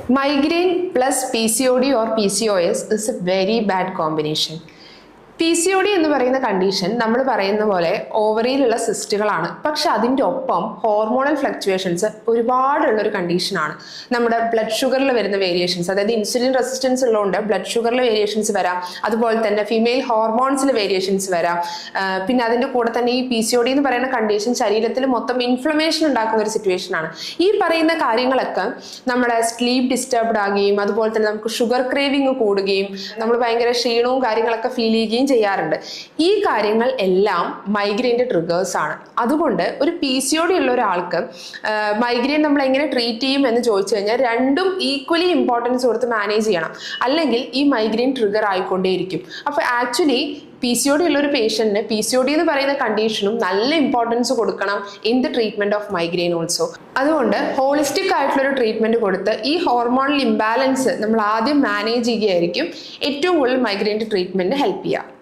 Migraine plus PCOD or PCOS is a very bad combination. PCOD എന്ന് പറയുന്ന condition നമ്മൾ പറയുന്ന പോലെ ഓവറിയിലുള്ള സിസ്റ്റുകളാണ്. പക്ഷെ അതിൻ്റെ ഒപ്പം ഹോർമോണൽ ഫ്ലക്ച്വേഷൻസ് ഒരുപാടുള്ളൊരു കണ്ടീഷനാണ്. നമ്മുടെ ബ്ലഡ് ഷുഗറിൽ വരുന്ന വേരിയേഷൻസ്, അതായത് ഇൻസുലിൻ റെസിസ്റ്റൻസ് ഉള്ളതുകൊണ്ട് ബ്ലഡ് ഷുഗറിൽ വേരിയേഷൻസ് വരാം. അതുപോലെ തന്നെ ഫീമെയിൽ ഹോർമോൺസിൽ വേരിയേഷൻസ് വരാം. പിന്നെ അതിൻ്റെ കൂടെ തന്നെ ഈ PCOD എന്ന് പറയുന്ന കണ്ടീഷൻ ശരീരത്തിൽ മൊത്തം ഇൻഫ്ലമേഷൻ ഉണ്ടാക്കുന്ന ഒരു സിറ്റുവേഷനാണ്. ഈ പറയുന്ന കാര്യങ്ങളൊക്കെ നമ്മുടെ സ്ലീപ്പ് ഡിസ്റ്റർബ്ഡ് ആകുകയും അതുപോലെ തന്നെ നമുക്ക് ഷുഗർ ക്രേവിങ് കൂടുകയും നമ്മൾ ഭയങ്കര ക്ഷീണവും കാര്യങ്ങളൊക്കെ ഫീൽ ചെയ്യുകയും ചെയ്യാറുണ്ട്. ഈ കാര്യങ്ങൾ എല്ലാം മൈഗ്രെയിൻ്റെ ട്രിഗേഴ്സ് ആണ്. അതുകൊണ്ട് ഒരു PCOD ഉള്ള ഒരാൾക്ക് മൈഗ്രെയിൻ നമ്മൾ എങ്ങനെ ട്രീറ്റ് ചെയ്യും എന്ന് ചോദിച്ചു കഴിഞ്ഞാൽ രണ്ടും ഈക്വലി ഇമ്പോർട്ടൻസ് കൊടുത്ത് മാനേജ് ചെയ്യണം, അല്ലെങ്കിൽ ഈ മൈഗ്രെയിൻ ട്രിഗർ ആയിക്കൊണ്ടേയിരിക്കും. അപ്പോൾ ആക്ച്വലി PCOD ഉള്ള ഒരു പേഷ്യന്റിന് PCOD എന്ന് പറയുന്ന കണ്ടീഷനും നല്ല ഇമ്പോർട്ടൻസ് കൊടുക്കണം in the treatment of migraine also. അതുകൊണ്ട് ഹോളിസ്റ്റിക് ആയിട്ടുള്ള ഒരു ട്രീറ്റ്മെന്റ് കൊടുത്ത് ഈ ഹോർമോണൽ ഇംബാലൻസ് നമ്മൾ ആദ്യം മാനേജ് ചെയ്യുകയായിരിക്കും ഏറ്റവും കൂടുതൽ മൈഗ്രെയിൻ്റെ ട്രീറ്റ്മെന്റിന് ഹെൽപ്പ് ചെയ്യുക.